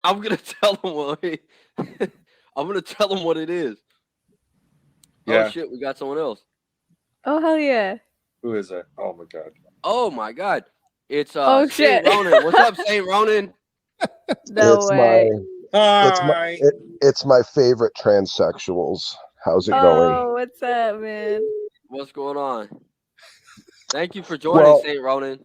I'm gonna tell him what I'm gonna tell him what it is. Yeah. Oh shit, we got someone else. Oh hell yeah! Who is it? Oh my god. Oh my god. It's Oh, Saint shit. Ronin. What's up, Saint Ronin? No It's way. Hi. it's my favorite transsexuals. How's it going? Oh, what's up, man? What's going on? Thank you for joining, Well, Saint Ronin.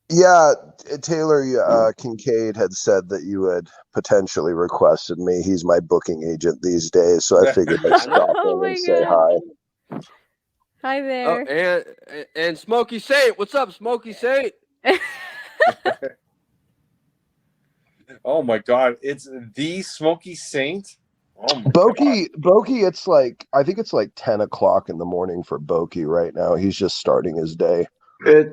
yeah, Taylor Kincaid had said that you had potentially requested me. He's my booking agent these days, so I figured I'd I know. stop Oh in my and say god. hi. Hi Oh, there. and Smokey Saint. What's up, Smokey Saint? Oh my god. It's the Smokey Saint. Oh my god. Bokey, it's like I think it's like 10 o'clock in the morning for Bokey right now. He's just starting his day.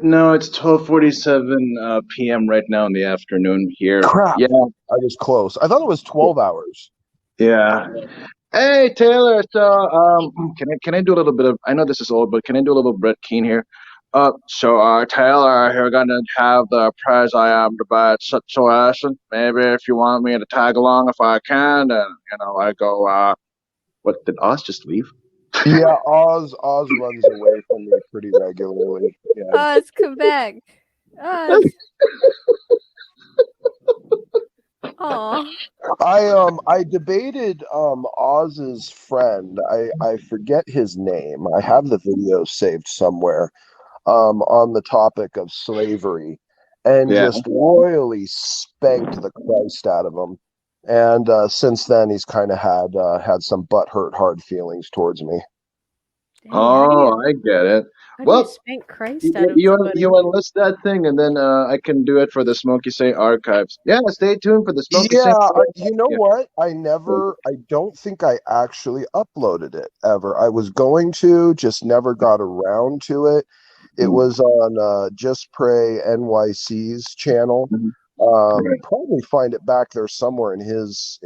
No, it's 12:47 p.m. right now in the afternoon here. Crap. Yeah, I was close. I thought it was 12 hours. yeah. Hey Taylor, so can I do a little bit of? I know this is old, but can I do a little Brett Keane here? Taylor, you're gonna have the prize I am about situation. Maybe if you want me to tag along, if I can, and I go. What did Oz just leave? Yeah, Oz runs away from me pretty regularly. Yeah. Oz, come back. Oz. Aw. I debated Oz's friend. I forget his name. I have the video saved somewhere. On the topic of slavery, and Yeah. just royally spanked the Christ out of him. And since then, he's kind of had some butthurt hard feelings towards me. Dang, how do Oh, you, I get it. how do you Well, spank Christ out of you somebody? enlist that thing, and then I can do it for the Smokey Say archives. Yeah, stay tuned for the Smokey Say. Yeah, you know Yeah. what? I don't think I actually uploaded it ever. I was going to, just never got around to it. It was on Just Pray NYC's channel. Right. Probably find it back there somewhere in his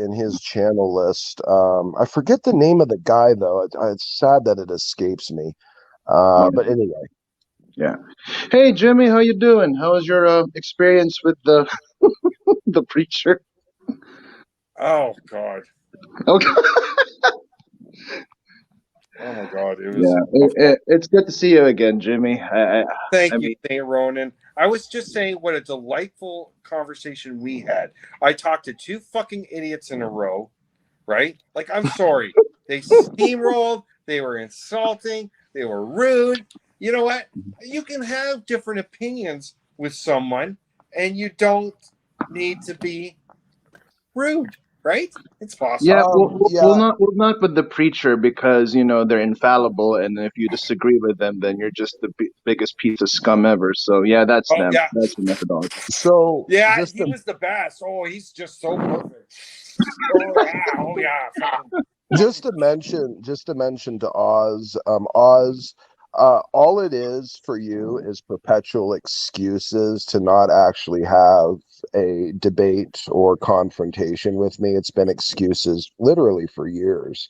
channel list. I forget the name of the guy though. It's sad that it escapes me. But anyway, Yeah. Hey Jimmy, how you doing? How was your experience with the the preacher? Oh god. Okay. Oh my god. It was Yeah, it's good to see you again, Jimmy. Thank I you, mean, Saint Ronin. I was just saying what a delightful conversation we had. I talked to two fucking idiots in a row, right? Like, I'm sorry. They steamrolled, they were insulting, they were rude. You know what? You can have different opinions with someone, and you don't need to be rude, right? It's possible. yeah, yeah. we'll not with the preacher because they're infallible, and if you disagree with them, then you're just the biggest piece of scum ever. So yeah, that's Oh, them. yeah. That's the methodology. So Yeah, just he was the best. Oh, he's just so perfect. Oh yeah. just to mention to Oz, Oz, all it is for you is perpetual excuses to not actually have a debate or confrontation with me. It's been excuses literally for years.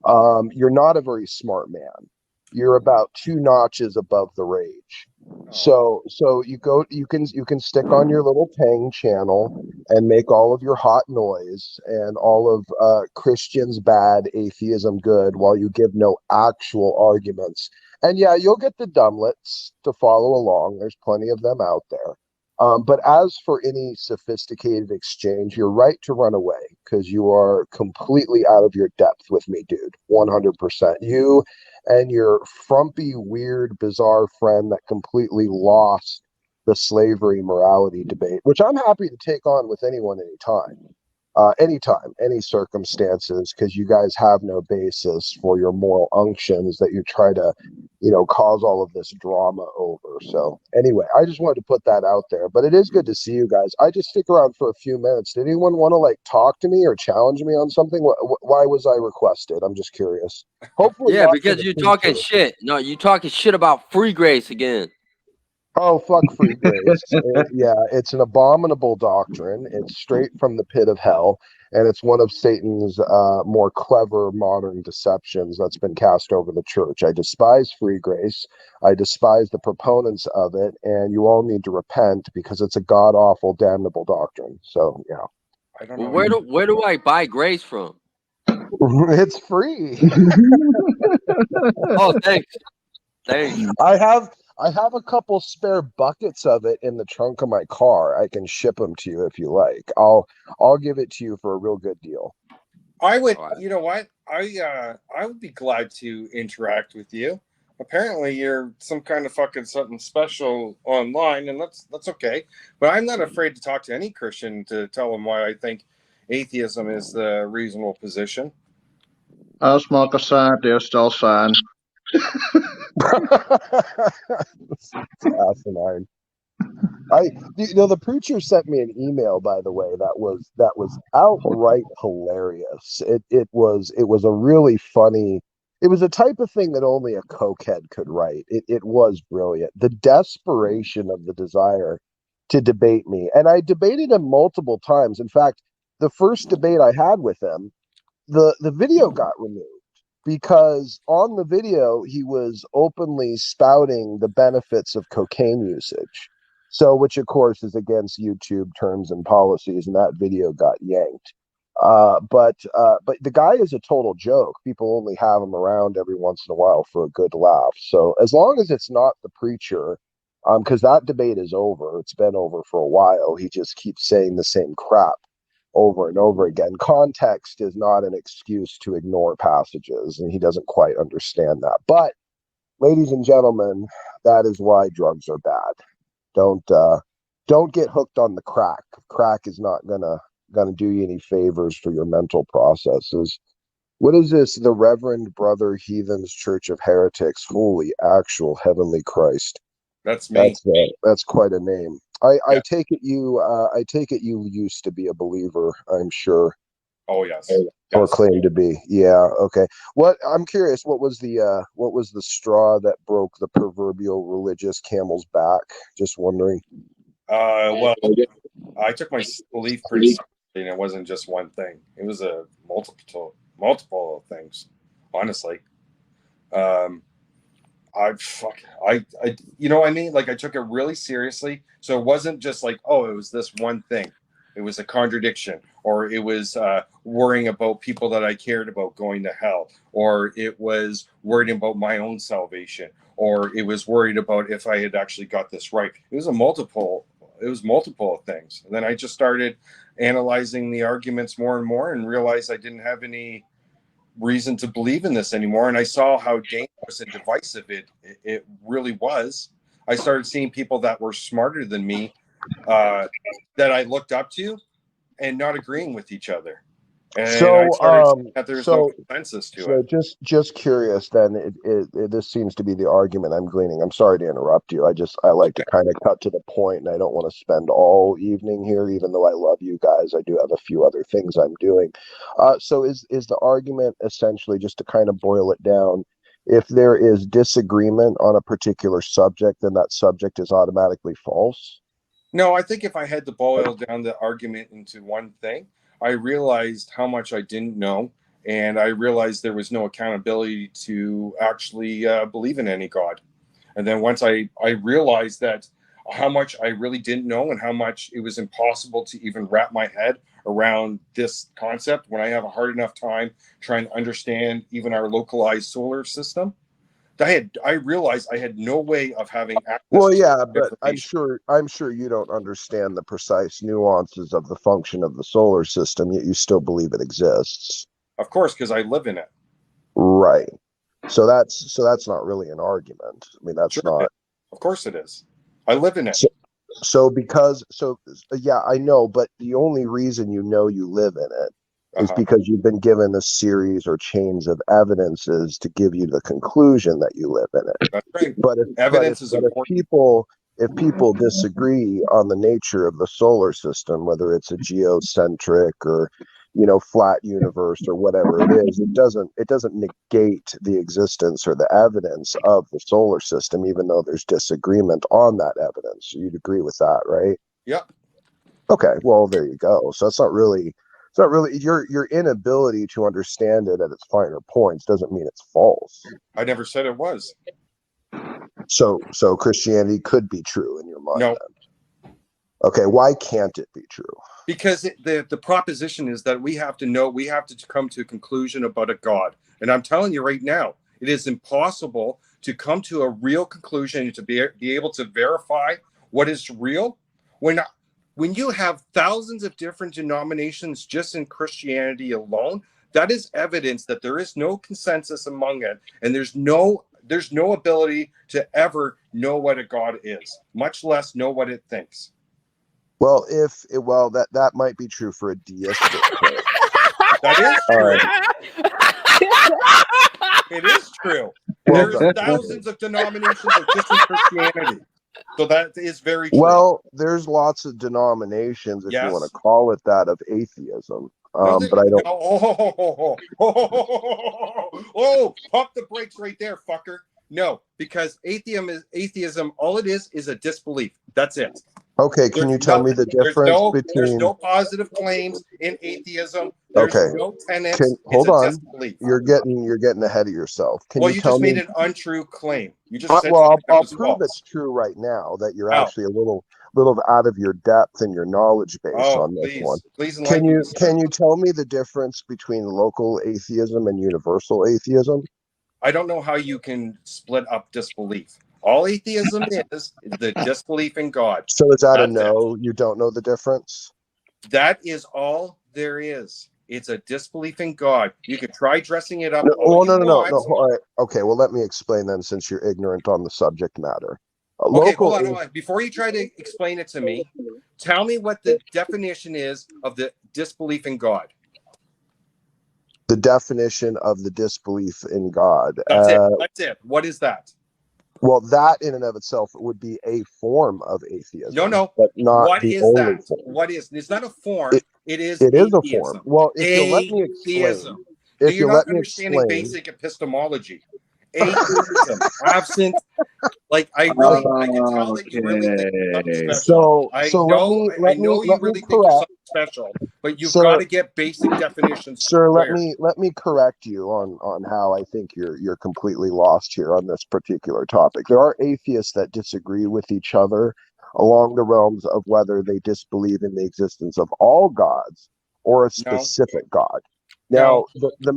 You're not a very smart man. You're about 2 notches above the rage. So you can stick on your little Tang channel and make all of your hot noise and all of Christians bad, atheism good, while you give no actual arguments. And yeah, you'll get the dumblets to follow along. There's plenty of them out there. But as for any sophisticated exchange, you're right to run away because you are completely out of your depth with me, dude. 100%. You and your frumpy, weird, bizarre friend that completely lost the slavery morality debate, which I'm happy to take on with anyone anytime, any circumstances, because you guys have no basis for your moral unctions that you try to, cause all of this drama over. So anyway, I just wanted to put that out there, but it is good to see you guys. I just stick around for a few minutes. Did anyone want to talk to me or challenge me on something? Why was I requested? I'm just curious. Hopefully, Yeah, not because for the you're talking future. shit. No, you talking shit about free grace again. Oh, fuck free grace. Yeah, it's an abominable doctrine. It's straight from the pit of hell, and it's one of Satan's more clever modern deceptions that's been cast over the church. I despise free grace. I despise the proponents of it, and you all need to repent because it's a god-awful, damnable doctrine. So, yeah. I don't Well, know. where do I buy Grace from? It's free. Oh, thanks. Thanks. I have a couple spare buckets of it in the trunk of my car. I can ship them to you if you like. I'll give it to you for a real good deal. I would, All right. you know what? I would be glad to interact with you. Apparently, you're some kind of fucking something special online, and that's okay. But I'm not afraid to talk to any Christian to tell them why I think atheism is the reasonable position. I'll smoke a scientist, still sign. It's asinine. The preacher sent me an email, by the way, that was outright hilarious. It was a really funny. It was a type of thing that only a cokehead could write. It was brilliant. The desperation of the desire to debate me, and I debated him multiple times. In fact, the first debate I had with him, the video got removed because on the video he was openly spouting the benefits of cocaine usage, so which of course is against YouTube terms and policies, and that video got yanked. But the guy is a total joke. People only have him around every once in a while for a good laugh. So as long as it's not the preacher, because that debate is over, it's been over for a while. He just keeps saying the same crap over and over again. Context is not an excuse to ignore passages, and he doesn't quite understand that. But, ladies and gentlemen, that is why drugs are bad. Don't get hooked on the crack. Crack is not gonna do you any favors for your mental processes. What is this? The Reverend Brother Heathens Church of Heretics. Holy actual heavenly Christ. That's me. That's quite a name. I Yeah. take it you used to be a believer, I'm sure. Oh yes. Or Yes. claim to be. Yeah, okay. I'm curious, what was the straw that broke the proverbial religious camel's back? Just wondering. Well, I took my belief pretty seriously, and it wasn't just one thing. It was a multiple things. Honestly, you know what I mean? Like, I took it really seriously. So it wasn't just like, oh, it was this one thing. It was a contradiction, or it was worrying about people that I cared about going to hell, or it was worried about my own salvation, or it was worried about if I had actually got this right. It was multiple things. And then I just started analyzing the arguments more and more, and realized I didn't have any reason to believe in this anymore. And I saw how dangerous and divisive it really was. I started seeing people that were smarter than me, that I looked up to, and not agreeing with each other. And I started seeing that there's no consensus to it. Just curious then, this seems to be the argument I'm gleaning. I'm sorry to interrupt you. I like to kind of cut to the point, and I don't want to spend all evening here, even though I love you guys. I do have a few other things I'm doing. So is the argument essentially, just to kind of boil it down, if there is disagreement on a particular subject, then that subject is automatically false? No, I think if I had to boil down the argument into one thing, I realized how much I didn't know, and I realized there was no accountability to actually believe in any God. And then once I realized that how much I really didn't know, and how much it was impossible to even wrap my head around this concept, when I have a hard enough time trying to understand even our localized solar system, I realized I had no way of having access. Well, to yeah, but information. I'm sure you don't understand the precise nuances of the function of the solar system, yet you still believe it exists. Of course, because I live in it. Right. So that's not really an argument. I mean, that's Sure, not. of course it is. I live in it. So yeah, I know, but the only reason you know you live in it is because you've been given a series or chains of evidences to give you the conclusion that you live in it. That's right. But Evidence is important. if people disagree on the nature of the solar system, whether it's a geocentric or flat universe or whatever it is, it doesn't negate the existence or the evidence of the solar system, even though there's disagreement on that evidence. You'd agree with that, right? Yep. Okay, well, there you go. So it's not really your inability to understand it at its finer points doesn't mean it's false. I never said it was. So Christianity could be true in your mind. No. Then. Okay, why can't it be true? Because the proposition is that we have to come to a conclusion about a God. And I'm telling you right now, it is impossible to come to a real conclusion and to be able to verify what is real when you have thousands of different denominations just in Christianity alone. That is evidence that there is no consensus among it, and there's no ability to ever know what a God is, much less know what it thinks. Well, that might be true for a deistic faith. That is true. It is true. Well, There's thousands of denominations of just in Christianity. So that is very true. Well, there's lots of denominations, if you want to call it that, of atheism. But I don't. Pump the brakes right there, fucker. No, because atheism, all it is a disbelief. That's it. Okay, can you tell me the difference between? There's no positive claims in atheism. There's no tenets. Hold on. Disbelief. You're getting ahead of yourself. Can you tell just me? made an untrue claim. You just said Well, I'll was prove false. it's true right now. That you're actually a little out of your depth and your knowledge base on this one. Please can you tell me the difference between local atheism and universal atheism? I don't know how you can split up disbelief. All atheism is the disbelief in God. So is that a no? You don't know the difference? That is all there is. It's a disbelief in God. You could try dressing it up. No. All right. Okay, well, let me explain then, since you're ignorant on the subject matter. Hold on. Before you try to explain it to me, tell me what the definition is of the disbelief in God. The definition of the disbelief in God. That's it. What is that? Well, that in and of itself would be a form of atheism. No, but not what the is only that? form. What is? It's not a form. It is a form. Well, if you'll let me explain. If you're not understanding basic epistemology. Atheism, absent. Like I can tell that you really think you're something special. I know you really think you're something special, but you've got to get basic definitions. Sir, let me correct you on how I think you're completely lost here on this particular topic. There are atheists that disagree with each other along the realms of whether they disbelieve in the existence of all gods or a specific God. Now, the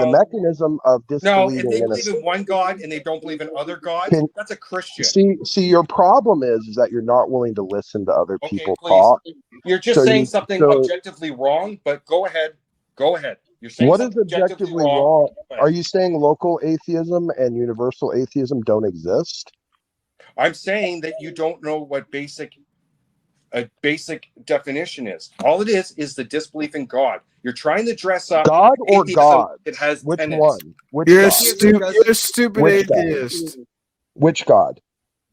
mechanism of disbelieving. No, if they believe in one God and they don't believe in other gods, that's a Christian. See, your problem is that you're not willing to listen to other people please. talk. You're just saying something objectively wrong, but go ahead. You're saying what is objectively wrong? Are you saying local atheism and universal atheism don't exist? I'm saying that you don't know what a basic definition is. All it is the disbelief in God. You're trying to dress up God or atheism. God. It has which tenets. one? You're a stupid atheist. Which God?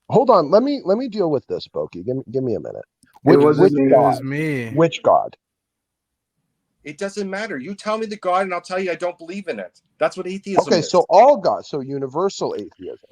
Hold on. Let me deal with this, Smokey. Give me a minute. It was me. Which God? It doesn't matter. You tell me the God, and I'll tell you I don't believe in it. That's what atheism is. Okay, so all gods. So universal atheism.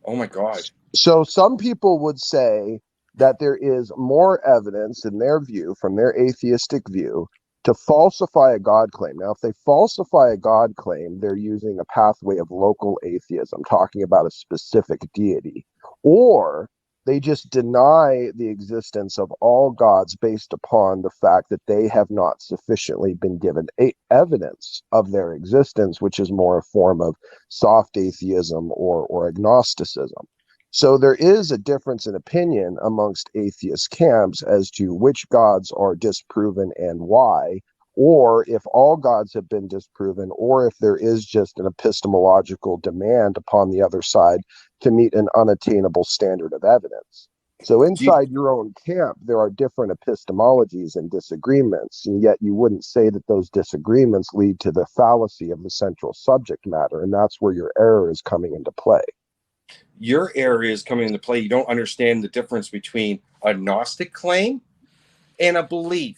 Oh my God. So some people would say that there is more evidence in their view, from their atheistic view, to falsify a God claim. Now, if they falsify a God claim, they're using a pathway of local atheism, talking about a specific deity, or they just deny the existence of all gods based upon the fact that they have not sufficiently been given evidence of their existence, which is more a form of soft atheism or agnosticism. So there is a difference in opinion amongst atheist camps as to which gods are disproven and why, or if all gods have been disproven, or if there is just an epistemological demand upon the other side to meet an unattainable standard of evidence. So inside your own camp, there are different epistemologies and disagreements, and yet you wouldn't say that those disagreements lead to the fallacy of the central subject matter, and that's where your error is coming into play. Your area is coming into play. You don't understand the difference between a Gnostic claim and a belief.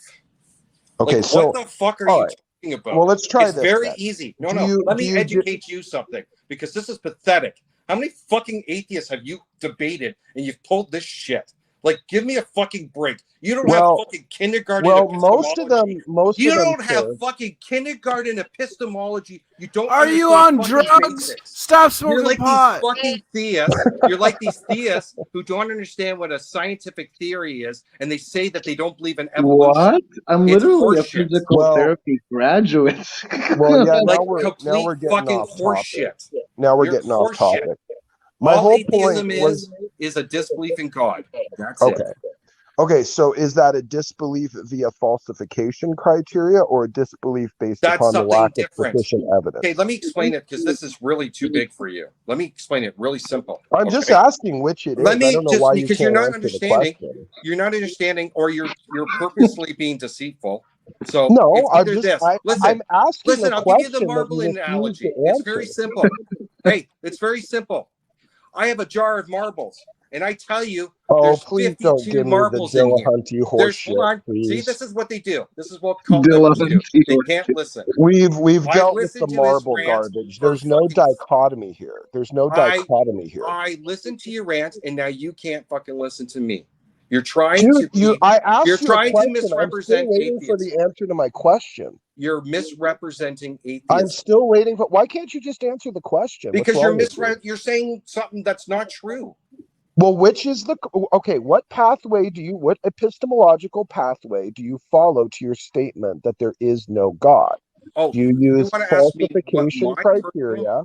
Okay, so what the fuck are you talking about? Well, let's try this. It's very easy. Let me educate you something, because this is pathetic. How many fucking atheists have you debated and you've pulled this shit? Like, give me a fucking break. You don't Well- have fucking kindergarten. Well, epistemology. You don't have sir. fucking kindergarten epistemology. You don't. Are you on understand fucking drugs? basics. Stop You're smoking like pot. these fucking theists. You're like these theists who don't understand what a scientific theory is, and they say that they don't believe in evolution. What? I'm It's literally a horseshit. physical Well- therapy graduate. Well, yeah, Like now we're complete getting fucking off topic. horseshit. Now we're You're getting off horseshit. topic. My All whole atheism point was is a disbelief in God. That's okay. it. Okay, so is that a disbelief via falsification criteria or a disbelief based That's upon the something lack different. of sufficient evidence? Okay, let me explain it because this is really too big for you. Let me explain it really simple. I'm just okay? asking which it is. Let me I don't know just why because you you're can't not answer the understanding. question. You're not understanding, or you're purposely being deceitful. So No, it's I'm either just this. I'm Listen, asking listen. a I'll give you question the that marble you refuse analogy. to It's very answer. simple. Hey, it's very simple. I have a jar of marbles, and I tell you, Oh, there's please don't 52 give me the marbles in here. Dillahunty There's horseshit, hold on. please. See, this is what they do. This is what cultists do. They can't listen. We've I dealt with listened the to his marble rant garbage. for There's no fucking- dichotomy here. There's no I- dichotomy here. I listened to your rant, and now you can't fucking listen to me. You're trying Dude, to. I asked you're you trying a to question. misrepresent I'm still waiting for atheists. the answer to my question. You're misrepresenting I'm atheists still waiting for. Why can't you just answer the question? What's because you're wrong with you? You're saying something that's not true. Well, which is the okay? What pathway do you? What epistemological pathway do you follow to your statement that there is no God? Oh, Do you use wanna ask me what falsification my criteria?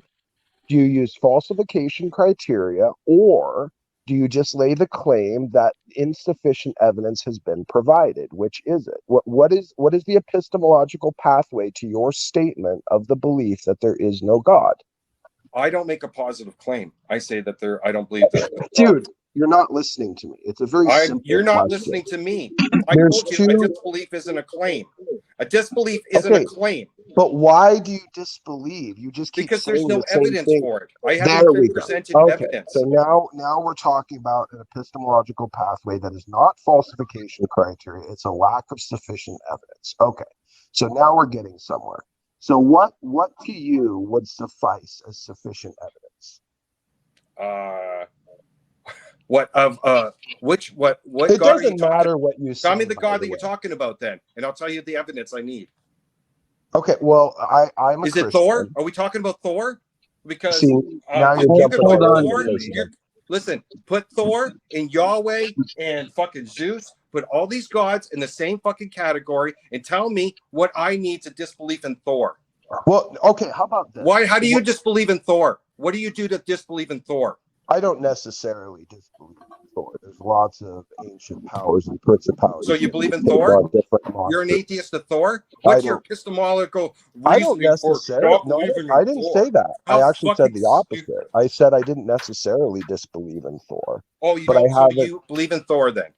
Do you use falsification criteria, or do you just lay the claim that insufficient evidence has been provided? Which is it? What is the epistemological pathway to your statement of the belief that there is no God? I don't make a positive claim. I say that I don't believe that. Dude, you're not listening to me. It's a very simple You're not question. listening to me. I There's told you a two- disbelief isn't a claim. A disbelief isn't a Okay. claim But why do you disbelieve? You just keep because there's saying no the same evidence thing. for it. I There haven't we been go. presented Okay, evidence. so now we're talking about an epistemological pathway that is not falsification criteria. It's a lack of sufficient evidence. Okay, so now we're getting somewhere. So what to you would suffice as sufficient evidence? What It God are you doesn't talking? matter what you say. Tell me the by God that the you're way. talking about then, and I'll tell you the evidence I need. Okay, well, I'm a Is it Christian. Thor? Are we talking about Thor? Because See, now if you're you jumping could put all over Thor, the place you're- listen, put Thor and Yahweh and fucking Zeus, put all these gods in the same fucking category, and tell me what I need to disbelieve in Thor. Well, okay, how about this? Why? How do you disbelieve in Thor? What do you do to disbelieve in Thor? I don't necessarily disbelieve in Thor. There's lots of ancient powers and principalities. So you believe in that Thor? are different You're an monsters. atheist to Thor? What's your don't- epistemological I don't reasoning for necessarily. not No, believing in I didn't Thor? say that. How I actually said fucking the opposite. I said I didn't necessarily disbelieve in Thor. Oh, you But don't. I So haven't- you believe in Thor then?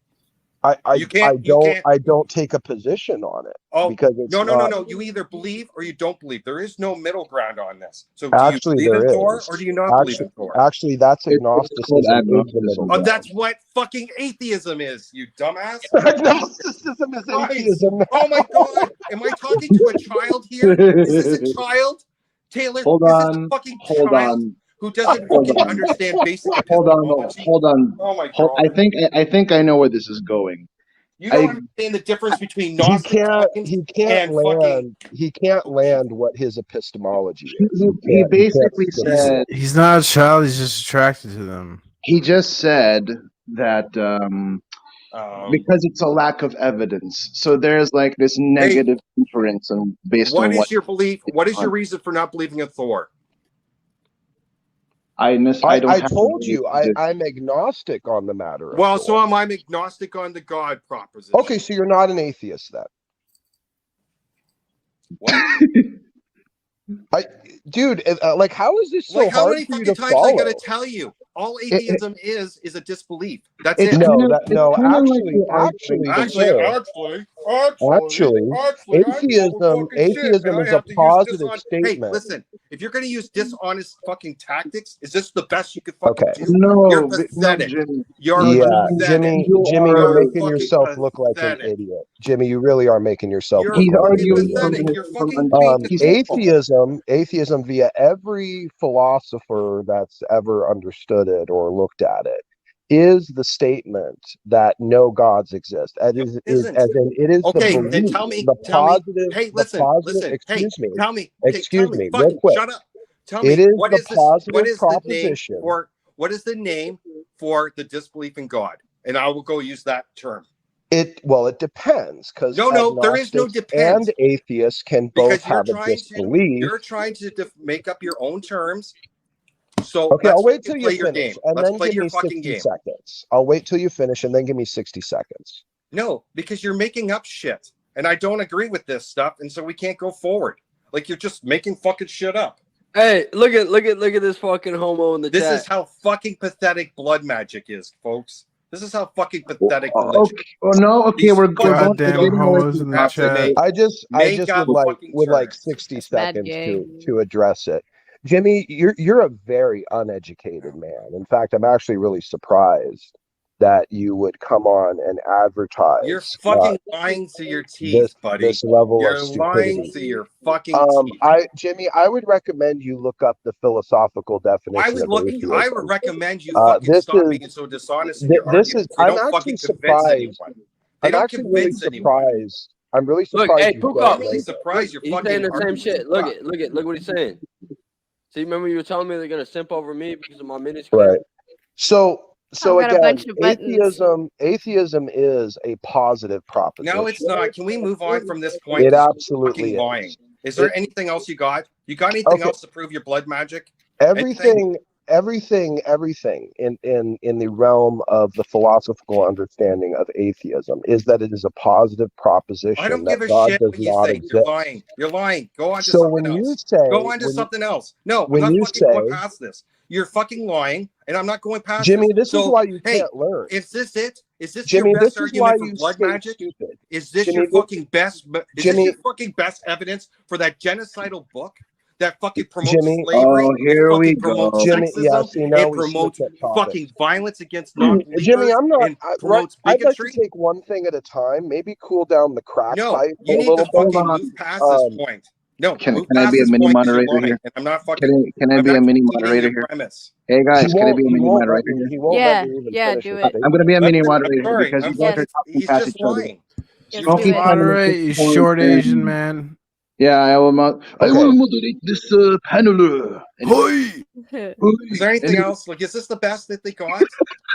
You can't- you can't- I don't take a position on it Oh, because it's no. You either believe or you don't believe. There is no middle ground on this. So do Actually, you believe in there Thor is. or do you not believe in Thor? Actually, that's It's agnosticism. called agnosticism. Oh, that's what fucking atheism is, you dumbass. Agnosticism is Guys, atheism. Oh my god, am I talking to a child here? Is this a child? Taylor, Hold is this a on. fucking Hold child on. who doesn't Hold fucking on. understand basic Hold on. epistemology? Hold on. Oh my Hold, god. I think I know where this is going. You don't I- understand the difference between He Gnostic can't. times He can't and land. He can't land what his epistemology is. He basically can't stick said He's not a child. He's just attracted to them. he just said that because it's a lack of evidence. So there's like this negative inference and based what on is what your belief? What is your reason for not believing in Thor? I don't I have told to you believe it. I'm agnostic on the matter. Of Well, Thor. so am I agnostic on the God proposition. Okay, so you're not an atheist then. What? Dude, like, how is this so Like, how hard many for you fucking to times follow? I gotta tell you? All atheism is a disbelief. That's It's it. No, kind of- that, it's no, kind of like actually, you're arguing- actually, atheism is a positive Hey, statement. listen, if you're gonna use dishonest fucking tactics, is this the best you could fucking Okay. do? No, You're no, pathetic. Jimmy. You're Yeah, pathetic. Jimmy, You you're are making fucking yourself look like an pathetic. idiot. Jimmy, you really are making yourself You're look He's like an arguing idiot. pathetic. from You're his- fucking from being Atheism via every philosopher that's ever understood it or looked at it is the statement that no gods exist. No, it isn't. It is Okay, the then belief, tell me. the positive, Hey, the listen, positive. listen. Hey, Excuse me, tell me. Hey, excuse tell me. me, real Fucking quick. shut up. Tell It me is what the is this? What positive is the name proposition. for? What is the name for the disbelief in God? And I will go use that term. It depends, because No, there is no agnostics depends and atheists can both because have a disbelief. you're trying to make up your own terms. So Okay, I'll let's wait till you play your finish, game. and Let's then play give your me fucking 60 game. seconds. I'll wait till you finish, and then give me 60 seconds. No, because you're making up shit, and I don't agree with this stuff, and so we can't go forward. Like you're just making fucking shit up. Hey, look at this fucking homo in the This chat. is how fucking pathetic blood magic is, folks. This is how fucking pathetic Okay. religion. Oh no. Okay, These we're fucking going. Goddamn We're getting away homos from in the the have to chat. make I just Make up would fucking like terms. 60 It's mad seconds gay. to address it. Jimmy, you're a very uneducated man. In fact, I'm actually really surprised that you would come on and advertise You're fucking lying to your teeth, this buddy. level You're of lying stupidity. to your fucking teeth. Jimmy, I would recommend you look up the philosophical definition of atheism. I would recommend you fucking This stop is being so dishonest in your this is. arguments. They I'm don't actually fucking convince surprised. anyone. They I'm don't actually really convince anyone. surprised. I'm really Look, surprised. hey, you Pook don't I'm really know. surprised you're He's fucking saying the same arguing shit. crap. Look what he's saying. See, remember you were telling me they're gonna simp over me because of my minuscule? Right. So I've got a again, bunch of buttons. atheism is a positive proposition. No, it's not. Can we move on from this point? It 'Cause you're absolutely fucking lying. is. Is there anything else you got? You got anything else to prove your blood magic? Anything? Everything in the realm of the philosophical understanding of atheism is that it is a positive proposition I don't that give a God shit does what you not think. exist. You're lying. You're lying. Go on to So something when you else. say Go on to something else. No, I'm when not you fucking going say- past this. You're fucking lying, and I'm not going past Jimmy, this. this is why you can't learn. Is this it? Is this Jimmy, your this best is why argument for you blood stay magic? stupid. Is this Jimmy, your fucking best? Is this Jimmy- your fucking best evidence for that genocidal book that fucking promotes Jimmy- slavery? Oh, here it fucking we promotes go. Jimmy, sexism. yeah, see, now It we promotes switch at topics. fucking violence against non-believers. Jimmy, I'm not. and promotes I'd like to bigotry. take one thing at a time. Maybe cool down the crack No, pipe you a need little to bit. fucking on. move past this point. No, Can move I past be a this mini point 'cause you're moderator lying, here? and I'm not fucking. Can I I'm be a not mini conceding moderator your here? premise. Hey guys, can I be a mini won't let moderator me, here? he won't Yeah, let me even yeah, finish do his it. statement. I'm gonna be a mini I'm moderator sorry, because I'm you guys sorry. are talking He's past just each other. lying. Just Smokey do it. trying to make Moderate, his you point, short and- Asian man. Yeah, I will. I Okay. will moderate this panel. Hoi! Is there anything else? Like, is this the best that they got?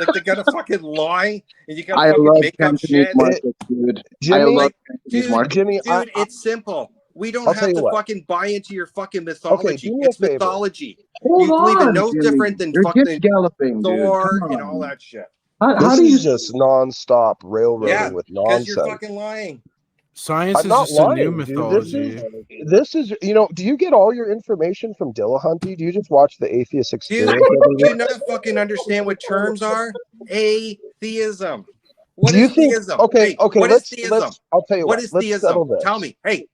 Like, they gotta fucking lie, and you gotta I fucking love make up Cantonese shit. markets, dude. I Jimmy, love Like, Cantonese dude, markets. Jimmy, dude, it's simple. We don't I'll tell have you to what. fucking buy into your fucking mythology. do me a It's favor. mythology. Hold You believe in on, no Jimmy. different than You're fucking gift galloping, dude. Thor Come and all on. that shit. How This do you is just nonstop railroading Yeah, with because you're nonsense. fucking lying. Science I'm is not just a new lying, dude. mythology. This is, do you get all your information from Dillahunty? Do you just watch the Atheist Dude, Experience every do you week? not fucking understand what terms are? Atheism. What Do you is think? theism? Okay, Hey, okay. what is Let's. theism? I'll tell you What what. is Let's theism? settle this. Tell me. Hey,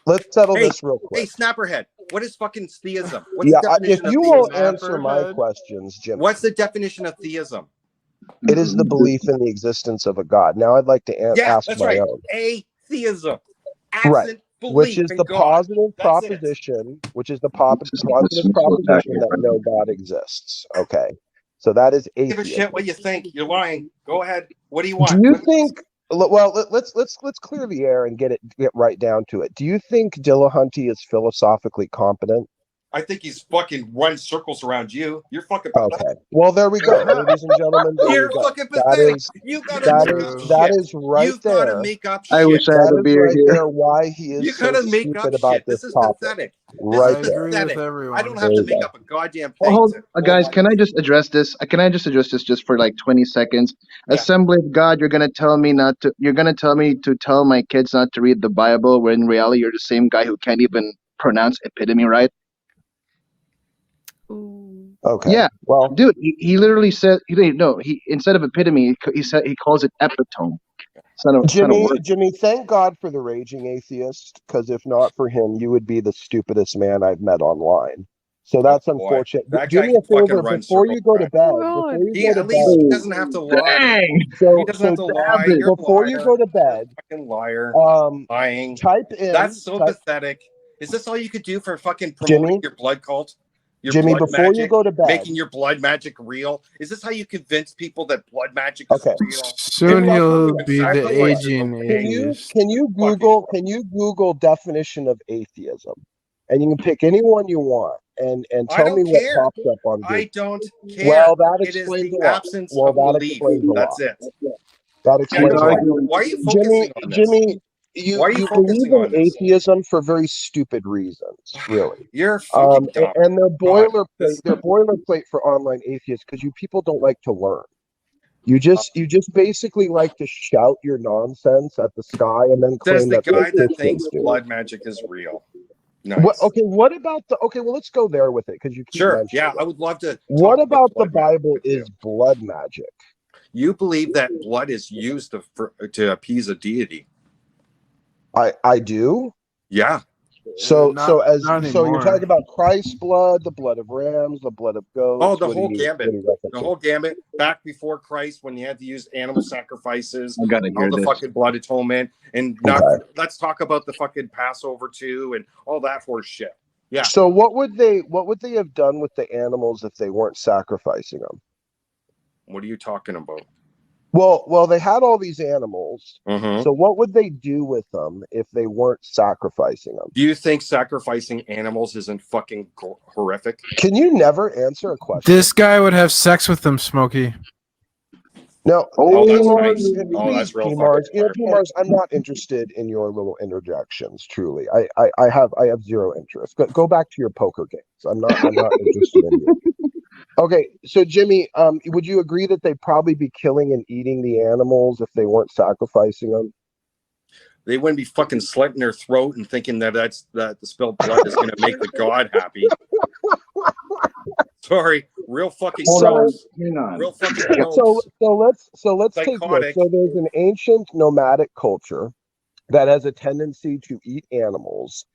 Let's settle hey, this real hey, quick. Snapperhead. What is fucking theism? What's Yeah, the if definition of you theism? won't answer my Snapperhead. questions, Jim, What's the definition of theism? it is the belief in the existence of a God. Now, I'd like to Yeah, ask that's my right. own. Atheism. Right. Absent belief Which is in the God. positive That's it. proposition, positive Smith proposition that no God exists. Okay. So that is Give a atheism. shit what you think. You're lying. Go ahead. What do you Do want? you think? Well, let's clear the air and get right down to it. Do you think Dillahunty is philosophically competent? I think he's fucking run circles around you. You're fucking Okay. Well, there we go, ladies and gentlemen. There You're we go. fucking That pathetic. is You gotta that make is up that shit. is right You've there. gotta make up I shit. wish I had That a is beer right here. there. Why he is You so gotta make stupid up about shit. this This is topic. pathetic. Right I This is agree pathetic. with everyone. I don't There have to you make go. up a goddamn Well, thing. hold, to- guys, can I just address this? Can I just address this just for like 20 seconds? Yeah. Assembly of God, you're gonna tell me not to. You're gonna tell me to tell my kids not to read the Bible, when in reality you're the same guy who can't even pronounce epitome right. Ooh. Okay. Yeah. Well, Dude, he literally said he instead of epitome he calls it epitome. It's not a word. Jimmy, thank God for the raging atheist, because if not for him, you would be the stupidest man I've met online. So that's Oh, boy. unfortunate. That Do guy me a can fucking favor run before you go to circles bed. around. Before you He go to at least he bed. doesn't have to lie. Dang! He So doesn't have to lie. savage. You're a before liar. you go to bed, Fucking liar. Lying. type in. That's so type- pathetic. Is this all you could do for fucking promoting Jimmy? your blood cult? Your Jimmy, blood before you magic, go to bed, making your blood magic real. Is this how you convince people that blood magic is okay. real? Soon Maybe he'll even be the sacrifices, aging okay? atheist. Can you Google definition of atheism, and you can pick anyone you want, and I tell me don't what care. pops up on Google. I don't care. Well, that It is explains the a lot. absence Well, of that belief. explains a That's lot. it. That Yeah, explains a lot. why are you focusing on this? Jimmy, Why are you you focusing believe on in this? atheism for very stupid reasons, really. You're fucking dumb. And their God, boilerplate for online atheists, because you people don't like to learn. You just basically like to shout your nonsense at the sky and then says claim the that guy that Christians thinks do. blood magic is real. Nice. What about well, let's go there with it, because you keep Sure. mentioning Yeah, it. I would love to. What talk about the blood magic Bible with you. is blood magic? You believe that blood is used to appease a deity? I do. Yeah. So Not you're anymore. talking about Christ's blood, the blood of rams, the blood of goats. Oh, the What do whole you- gambit. what are you The referencing? whole gambit back before Christ, when you had to use animal sacrifices, I gotta all hear the this. fucking blood atonement, and not. Okay. Let's talk about the fucking Passover too, and all that horse shit. Yeah. So what would they have done with the animals if they weren't sacrificing them? What are you talking about? Well, they had all these animals. Mm-hmm. So what would they do with them if they weren't sacrificing them? Do you think sacrificing animals isn't fucking horrific? Can you never answer a question? This guy would have sex with them, Smokey. No. Oh, that's P-Mars, nice. please, Oh, that's real P-Mars. fucking P-Mars, I'm not interested in your little interjections. Truly, I have zero interest. Go back to your poker games. I'm not interested in you. Okay, so Jimmy, would you agree that they'd probably be killing and eating the animals if they weren't sacrificing them? They wouldn't be fucking slitting their throat and thinking that the spilled blood is going to make the god happy. Sorry, real fucking Hold on. gross. Hang on. Real fucking gross. So let's take Psychotic. this. So there's an ancient nomadic culture that has a tendency to eat animals,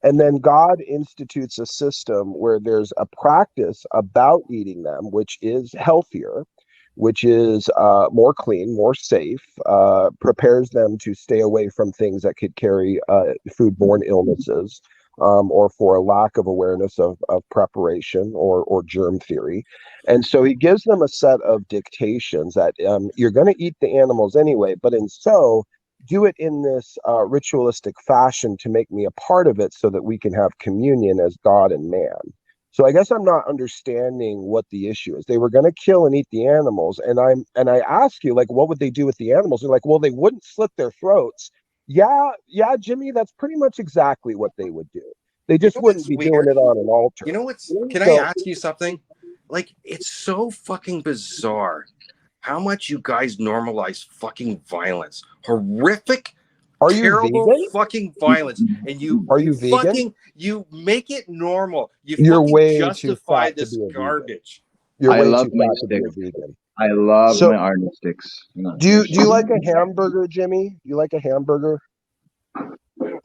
and then God institutes a system where there's a practice about eating them, which is healthier, which is more clean, more safe, prepares them to stay away from things that could carry foodborne illnesses, or for a lack of awareness of preparation or germ theory. And so he gives them a set of dictations that you're going to eat the animals anyway, but do it in this ritualistic fashion to make me a part of it so that we can have communion as God and man. So I guess I'm not understanding what the issue is. They were going to kill and eat the animals, and I ask you, like, what would they do with the animals? They're like, well, they wouldn't slit their throats. Yeah, Jimmy, that's pretty much exactly what they would do. They just wouldn't be doing it on an altar. You know what's? Can I ask you something? Like, it's so fucking bizarre how much you guys normalize fucking violence, horrific. Are you terrible vegan? fucking violence, and Are you vegan? You make it normal. You're way too justify fat to this be a vegan. garbage. You're I way love too my fat to be a sticks. vegan. I love So- my Arnold sticks. Do you like a hamburger, Jimmy? You like a hamburger?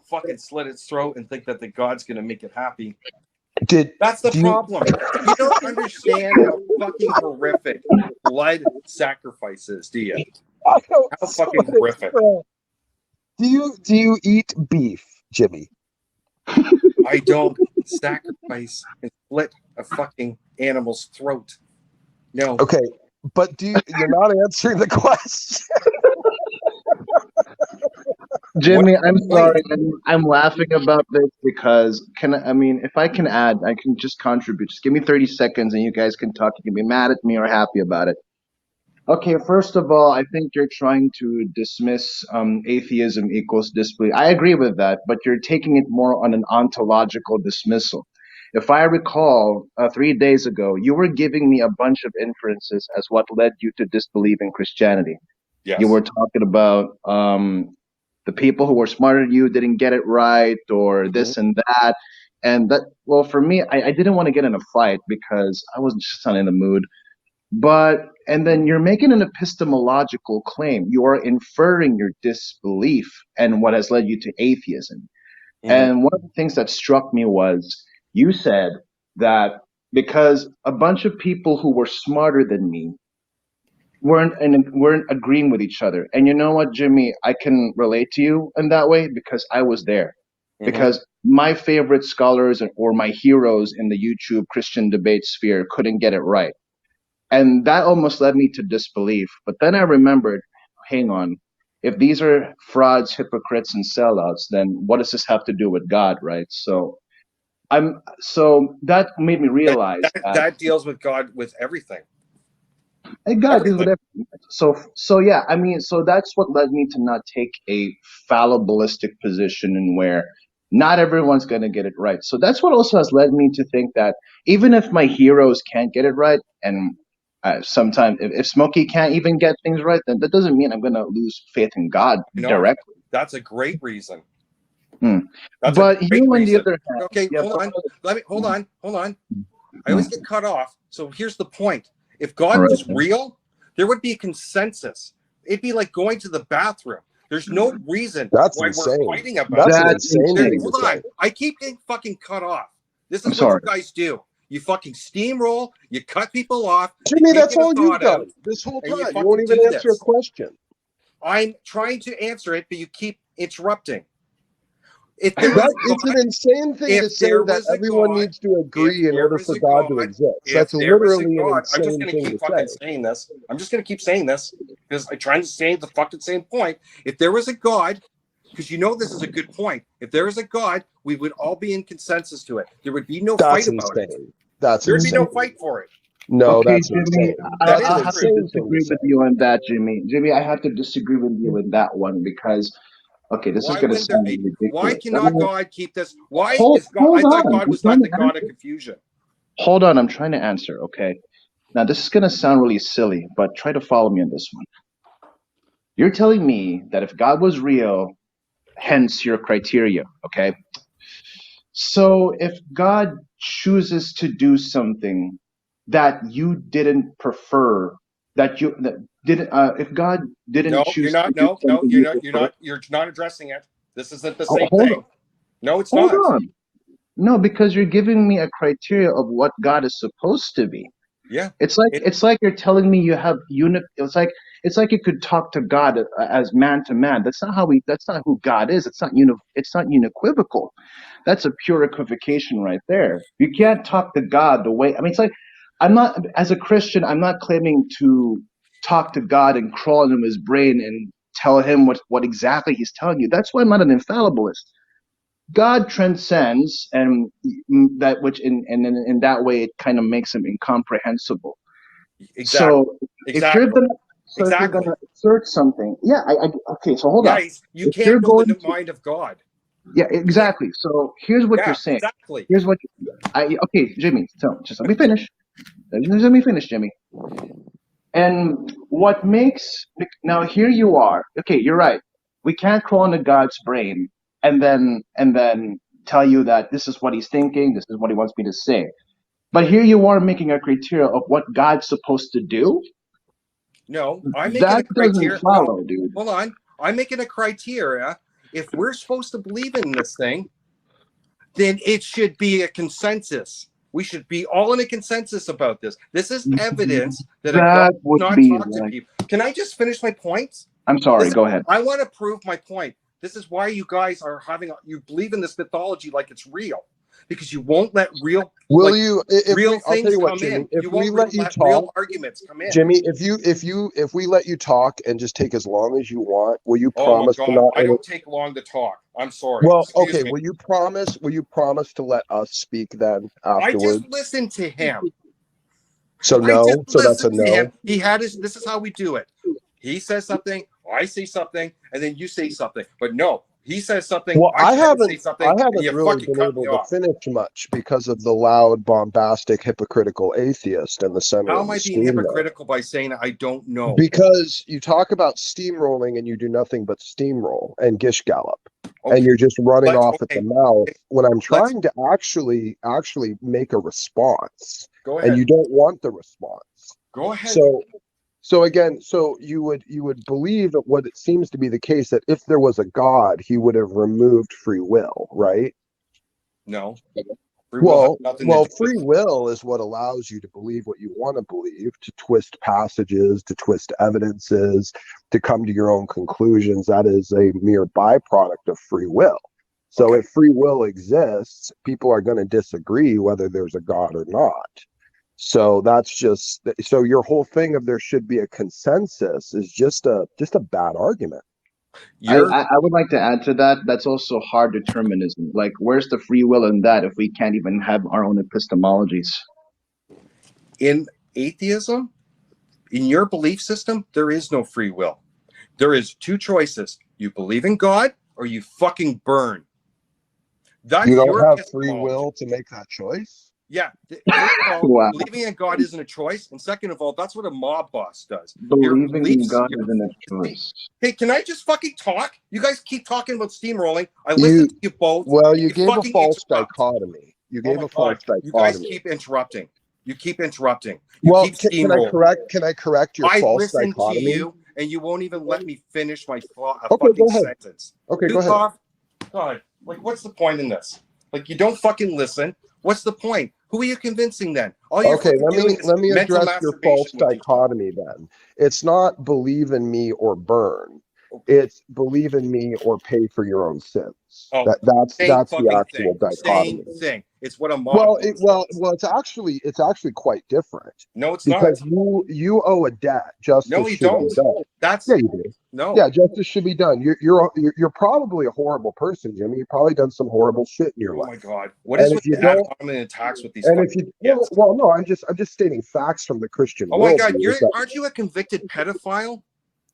Fucking slit its throat and think that the god's gonna make it happy. That's the do you- problem. You don't understand how fucking horrific blood sacrifice is, do you? How fucking horrific. Do you eat beef, Jimmy? I don't sacrifice and slit a fucking animal's throat. No. Okay, but you're not answering the question. Jimmy, I'm Wait. sorry. I'm laughing about this because if I can add, I can just contribute. Just give me 30 seconds and you guys can talk. You can be mad at me or happy about it. Okay, first of all, I think you're trying to dismiss atheism equals disbelief. I agree with that, but you're taking it more on an ontological dismissal. If I recall, 3 days ago, you were giving me a bunch of inferences as what led you to disbelieve in Christianity. Yes. You were talking about the people who were smarter than you didn't get it right, or this and that. And that, well, for me, I didn't want to get in a fight because I was just not in the mood. And then you're making an epistemological claim. You are inferring your disbelief and what has led you to atheism. And one of the things that struck me was you said that because a bunch of people who were smarter than me weren't agreeing with each other. And you know what, Jimmy? I can relate to you in that way because I was there. Because my favorite scholars or my heroes in the YouTube Christian debate sphere couldn't get it right. And that almost led me to disbelief. But then I remembered, hang on, if these are frauds, hypocrites, and sellouts, then what does this have to do with God, right? So that made me realize that deals with God with everything. And God deals with everything. So yeah, I mean, so that's what led me to not take a fallibilistic position in where not everyone's going to get it right. So that's what also has led me to think that even if my heroes can't get it right, and sometimes if Smokey can't even get things right, then that doesn't mean I'm going to lose faith in God directly. That's a great reason. But you, on the other hand, okay, hold on. I always get cut off. So here's the point. If God was real, there would be a consensus. It'd be like going to the bathroom. There's no reason why we're fighting about it. Hold on. I keep getting fucking cut off. This is what you guys do. You fucking steamroll. You cut people off. Jimmy, that's all you've done this whole time. You won't even answer a question. I'm trying to answer it, but you keep interrupting. It's an insane thing to say that everyone needs to agree in order for God to exist. That's literally an insane thing to say. Saying this. I'm just going to keep saying this because I'm trying to say the fucking same point. If there was a God, because you know this is a good point. If there is a God, we would all be in consensus to it. There would be no fight about it. There'd be no fight for it. No, okay, that's Jimmy. I have to disagree with you on that, Jimmy. Jimmy, I have to disagree with you in that one because. Okay, this is going to sound ridiculous. Why cannot God keep this? Why is God? I thought God was not the God of confusion. Hold on, I'm trying to answer. Okay, now this is going to sound really silly, but try to follow me on this one. You're telling me that if God was real, hence your criteria. Okay, so if God chooses to do something that you didn't prefer, if God didn't choose, you're not addressing it. This isn't the same thing. No, it's not. Hold on. No, because you're giving me a criteria of what God is supposed to be. Yeah. It's like you're telling me you have it's like you could talk to God as man to man. That's not who God is. It's not unequivocal. That's a pure equivocation right there. You can't talk to God the way, I mean, it's like, as a Christian, I'm not claiming to talk to God and crawl into his brain and tell him what exactly he's telling you. That's why I'm not an infallibilist. God transcends, and in that way it kind of makes him incomprehensible. Exactly. So if you're gonna assert something, okay. So hold on. You can't know the mind of God. Yeah, exactly. So here's what you're saying. Exactly. Here's what. Okay, Jimmy. So just let me finish. Let me finish, Jimmy. And what makes now here you are. Okay, you're right. We can't crawl into God's brain and then tell you that this is what he's thinking. This is what he wants me to say. But here you are making a criteria of what God's supposed to do. No, I'm making a criteria. Doesn't follow, dude. Hold on. I'm making a criteria. If we're supposed to believe in this thing, then it should be a consensus. We should be all in a consensus about this. This is evidence that God would not talk to people. Can I just finish my point? I'm sorry. Go ahead. I want to prove my point. This is why you guys are you believe in this mythology like it's real. Because you won't let real things come in. If we let you talk, real arguments come in. Jimmy, if we let you talk and just take as long as you want, will you promise to not? I don't take long to talk. I'm sorry. Well, okay. Will you promise to let us speak then afterwards? I just listened to him. So no. So that's a no. He had his. This is how we do it. He says something, I say something, and then you say something. But no. He says something. Well, I haven't really been able to finish much because of the loud, bombastic, hypocritical atheist and the center. How am I being hypocritical by saying I don't know? Because you talk about steamrolling and you do nothing but steamroll and gish gallop, and you're just running off at the mouth. When I'm trying to actually make a response, and you don't want the response. Go ahead. So again, you would believe that what it seems to be the case that if there was a God, he would have removed free will, right? No. Free will is what allows you to believe what you want to believe, to twist passages, to twist evidences, to come to your own conclusions. That is a mere byproduct of free will. So Okay. if free will exists, people are going to disagree whether there's a God or not. So that's just so your whole thing of there should be a consensus is just a bad argument. I would like to add to that. That's also hard determinism. Like, where's the free will in that if we can't even have our own epistemologies? In atheism, in your belief system, there is no free will. There is two choices. You believe in God or you fucking burn. That's You don't your have free epistemology. will to make that choice? Yeah. First of all, Wow. believing in God isn't a choice. And second of all, that's what a mob boss does. Your Believing in beliefs- God your- isn't a choice. Hey, can I just fucking talk? You guys keep talking about steamrolling. I listened to you both. Well, you gave a fucking false interrupt. dichotomy. You Oh gave my a false God. You guys dichotomy. keep interrupting. You keep interrupting. You Well, keep can I steamrolling. correct your I false listened to dichotomy? you, and you won't even let me finish my Okay, fucking go ahead. sentence. Okay, go ahead. Dukov, God, like, what's the point in this? Like, you don't fucking listen. What's the point? Who are you convincing then? All you're Okay, fucking doing is let me mental address your false masturbation with each other. dichotomy then. It's not believe in me or burn. It's believe in me or pay for your own sins. Oh, That's Same the fucking actual thing. dichotomy. Same thing. It's what a mob Well, boss does. it's actually quite different No, it's because not. you owe a debt. Justice No, you should don't. be done. That's Yeah, you do. no. Yeah, justice should be done. You're probably a horrible person, Jimmy. You've probably done some horrible shit in your Oh my life. God. What And is if with you the don't- ad hominem attacks with these And if fucking you kids? well, no, I'm just stating facts from the Christian Oh my worldview. God, is that- aren't you a convicted pedophile?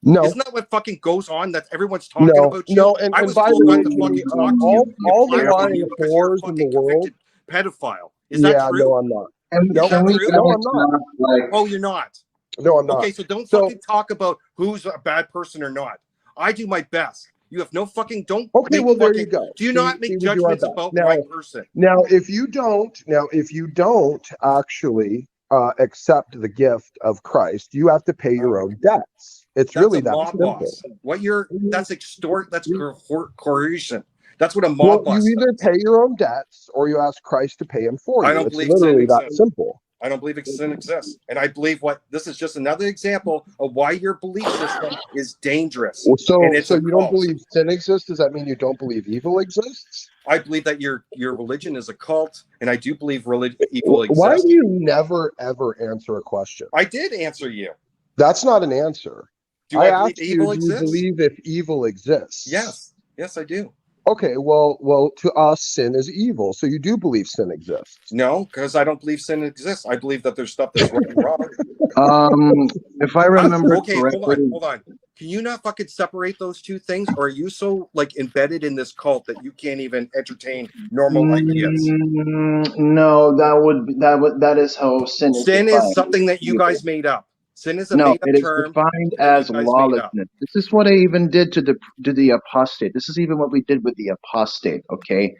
No, Isn't that what fucking goes on? That everyone's talking no, about you. no. And I was by told the way, not to Jimmy, fucking talk to all you. all the Platform lying you because you're a whores in the fucking world. convicted pedophile. Is that Yeah, true? no, I'm not. And No, can we true? No, I'm it's not. like Oh, you're not. No, I'm not. Okay, so don't So- fucking talk about who's a bad person or not. I do my best. You have no fucking don't. Okay, make well there fucking, you go. Do you See- not see, make we do our judgments best. about Now- my person? Now, if you don't actually accept the gift of Christ, you have to pay your own debts. It's That's really a that mob simple. boss. That's extort. That's coercion. That's what a mob Well, boss you either does. pay your own debts or you ask Christ to pay them for I you. don't It's believe sin literally that exists. simple. I don't believe sin exists. And I believe this is just another example of why your belief system is dangerous. Well, so And it's a you don't cult. believe sin exists? Does that mean you don't believe evil exists? I believe that your religion is a cult, and I do believe evil exists. Why do you never ever answer a question? I did answer you. That's not an answer. Do I, asked believe evil you, do you exists? believe if evil exists? Yes, I do. Okay, well, to us, sin is evil. So you do believe sin exists. No, because I don't believe sin exists. I believe that there's stuff that's right and wrong. If I remember Okay, correctly, hold on. Can you not fucking separate those two things? Or are you so like embedded in this cult that you can't even entertain normal ideas? No, that is how sin is Sin defined. is something that you guys made up. Sin is a No, made up it is term. defined that you as guys made up. lawlessness. This is what I even did to the apostate. This is even what we did with the apostate. Okay,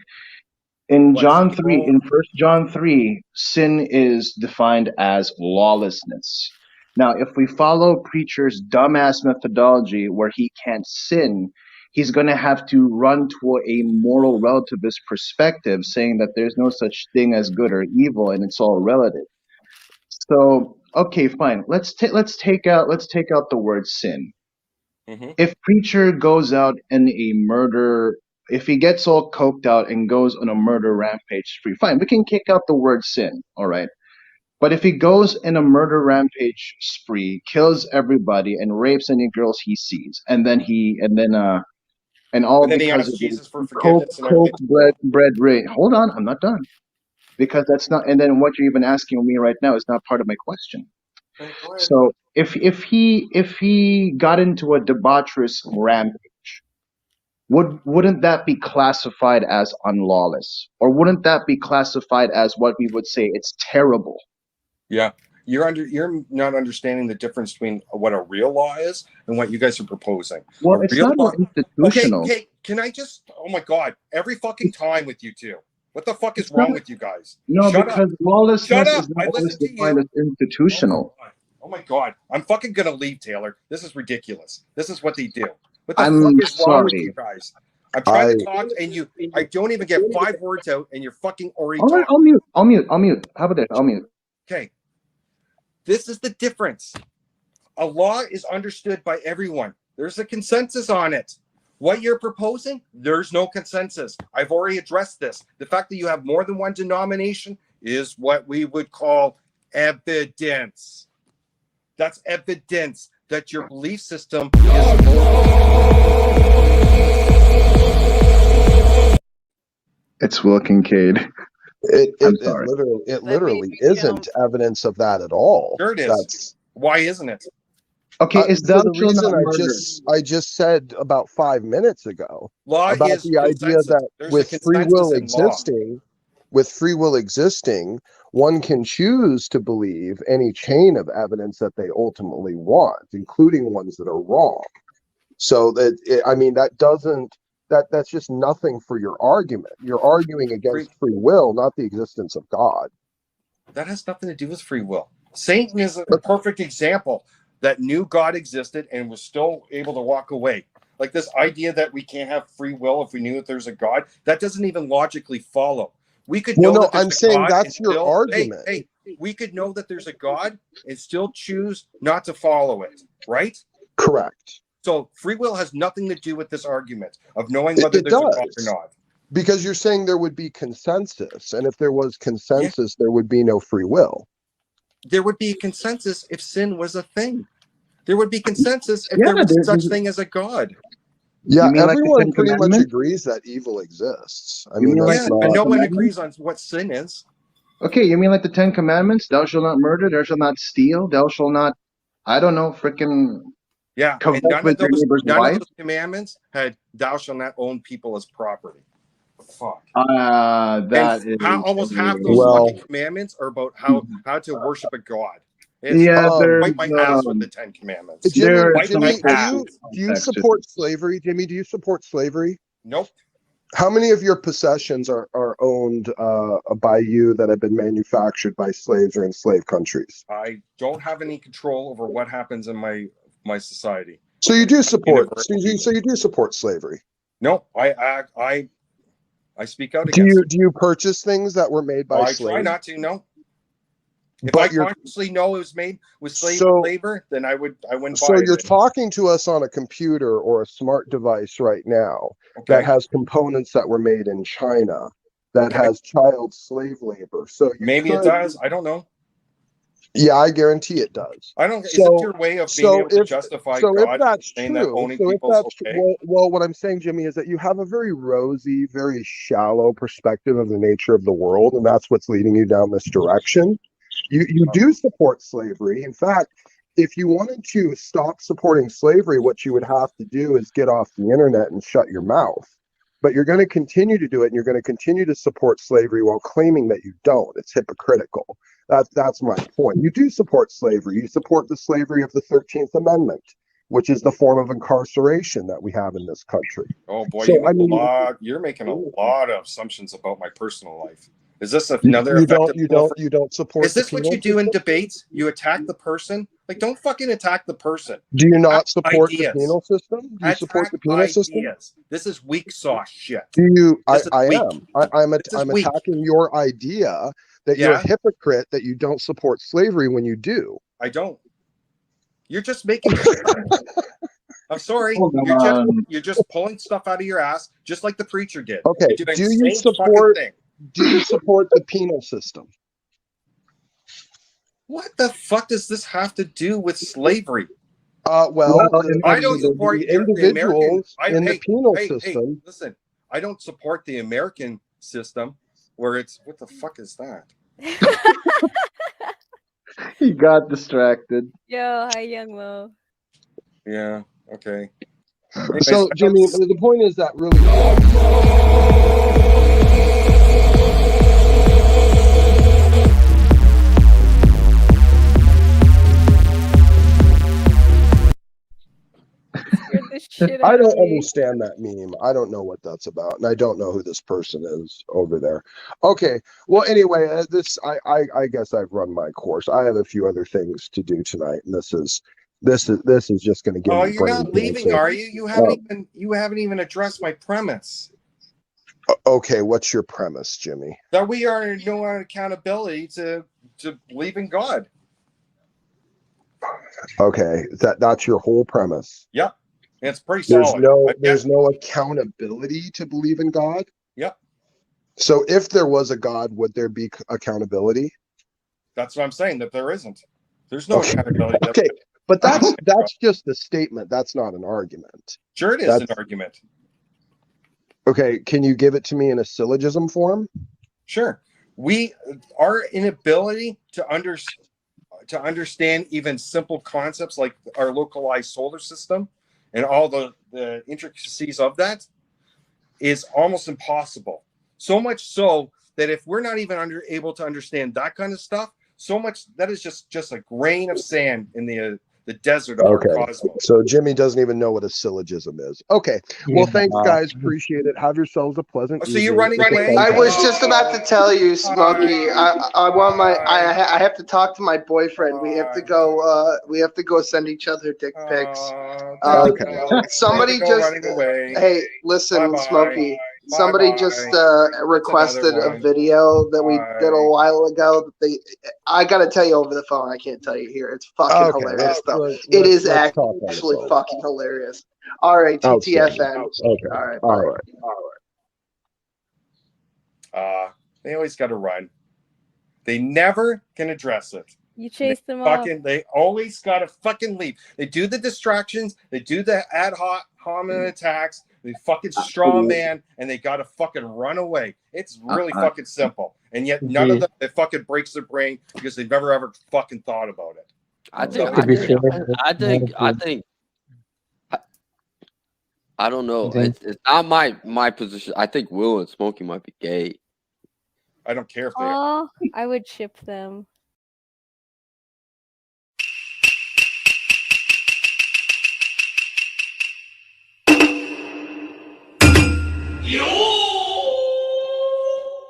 in What, John people- 3, in First John 3, sin is defined as lawlessness. Now, if we follow preacher's dumbass methodology where he can't sin, he's going to have to run to a moral relativist perspective, saying that there's no such thing as good or evil, and it's all relative. So, okay, fine. Let's take out the word sin. Mhm. If preacher goes out in a murder, if he gets all coked out and goes on a murder rampage spree, fine, we can kick out the word sin, all right. But if he goes in a murder rampage spree, kills everybody, and rapes any girls he sees, and then he asks of Jesus for coke forgiveness and everything. bread rain. Hold on, I'm not done. Because that's not, and then what you're even asking me right now is not part of my question. So if he got into a debaucherous rampage, wouldn't that be classified as unlawless, or wouldn't that be classified as what we would say it's terrible? Yeah. You're not understanding the difference between what a real law is and what you guys are proposing. Well, A it's real not law- institutional. Okay, can I just? Oh my God! Every fucking time with you two. What the fuck is It's wrong not- with you guys? No, Shut because up. lawlessness Shut up. is I not always listened to defined you. as institutional. Oh my God! I'm fucking gonna leave, Taylor. This is ridiculous. This is what they do. What the I'm fuck is wrong with sorry. you guys? I'm trying to talk, and I don't even get 5 words out, and you're fucking already All right, talking. I'll mute. How about this? I'll mute. Okay. This is the difference. A law is understood by everyone. There's a consensus on it. What you're proposing, there's no consensus. I've already addressed this. The fact that you have more than one denomination is what we would call evidence. That's evidence that your belief system is. It's Will Kincaid. It sorry. literally isn't evidence of that at all. Sure it is. Why isn't it? Okay, is for thou the shalt reason not murder? I just said about 5 minutes ago Law about is the idea consensus. that There's with a free will consensus in existing, one can choose to believe any chain of evidence that they ultimately want, including ones that are wrong. So that's just nothing for your argument. You're arguing against free will, not the existence of God. That has nothing to do with free will. Satan is a perfect example that knew God existed and was still able to walk away. Like this idea that we can't have free will if we knew that there's a God, that doesn't even logically follow. We could know that there's I'm a saying God that's and your still, argument. Hey, we could know that there's a God and still choose not to follow it, right? Correct. So free will has nothing to do with this argument of knowing whether there's a God or not. Because you're saying there would be consensus, and if there was consensus, there would be no free will. There would be a consensus if sin was a thing. There would be consensus if there was such thing as a God. Yeah, everyone like pretty much agrees that evil exists. I mean, but no one agrees on what sin is. Okay, you mean like the 10 Commandments? Thou shalt not murder, thou shalt not steal, thou shalt not, I don't know, freaking and none of those commandments had thou shalt not own people as property. Fuck. Almost half those fucking commandments are about how to worship a god. Wipe my ass with the 10 Commandments. Jimmy, do you support slavery? Jimmy, do you support slavery? Nope. How many of your possessions are owned by you that have been manufactured by slaves or enslaved countries? I don't have any control over what happens in my society. So you do support. So you do support slavery. No, I speak out against it. Do you purchase things that were made by slaves? I try not to. No. If I consciously know it was made with slave labor, then I wouldn't buy it. So you're talking to us on a computer or a smart device right now that has components that were made in China that has child slave labor. So maybe it does. I don't know. Yeah, I guarantee it does. I don't. Is it your way of being able to justify God if that's saying true, that owning people is okay? Well, what I'm saying, Jimmy, is that you have a very rosy, very shallow perspective of the nature of the world, and that's what's leading you down this direction. You do support slavery. In fact, if you wanted to stop supporting slavery, what you would have to do is get off the internet and shut your mouth. But you're going to continue to do it, and you're going to continue to support slavery while claiming that you don't. It's hypocritical. That's my point. You do support slavery. You support the slavery of the 13th Amendment, which is the form of incarceration that we have in this country. Oh boy, you're making a lot of assumptions about my personal life. Is this another you don't support? Is this what you do in debates? You attack the person? Like, don't fucking attack the person. Do you not support the penal system? Do you support the penal system? This is weak sauce shit. Do you? I'm attacking your idea that you're a hypocrite, that you don't support slavery when you do. I don't. You're just making. I'm sorry. You're just pulling stuff out of your ass, just like the preacher did. Okay. Do you support the penal system? What the fuck does this have to do with slavery? I don't support the individuals in the penal system. Listen, I don't support the American system where it's what the fuck is that? He got distracted. Yo, hi, Young Mo. Yeah. Okay. So, Jimmy, the point is that really. I don't understand that meme. I don't know what that's about, and I don't know who this person is over there. Okay, well, anyway, I guess I've run my course. I have a few other things to do tonight, and this is just going to give. Oh, you're not leaving, are you? You haven't even addressed my premise. Okay, what's your premise, Jimmy? That we are no accountability to believe in God. Okay, that's your whole premise. Yep. And it's pretty There's solid. there's no accountability to believe in God. Yep. So if there was a God, would there be accountability? That's what I'm saying, that there isn't. There's no accountability. Okay, but that's just a statement. That's not an argument. Sure, it is an argument. Okay, can you give it to me in a syllogism form? Sure. Our inability to understand even simple concepts like our localized solar system and all the intricacies of that is almost impossible. So much so that if we're not even able to understand that kind of stuff, so much that is just a grain of sand in the desert of our cosmos. So Jimmy doesn't even know what a syllogism is. Okay. Well, thanks, guys. Appreciate it. Have yourselves a pleasant. So you're running away? I was just about to tell you, Smokey. I have to talk to my boyfriend. We have to go. We have to go send each other dick pics. Somebody just. Hey, listen, Bye-bye. Smokey. Somebody just requested a video that we did a while ago. I gotta tell you over the phone. I can't tell you here. It's fucking hilarious, though. It is actually fucking hilarious. All right, TTFN. Okay. All right. They always got to run. They never can address it. You chase them off. They always got to fucking leave. They do the distractions. They do the ad hominem attacks. They fucking straw man, and they got to fucking run away. It's really fucking simple. And yet none of them, it fucking breaks their brain because they've never ever fucking thought about it. I don't know. It's not my position. I think Will and Smokey might be gay. I don't care if they are. I would ship them.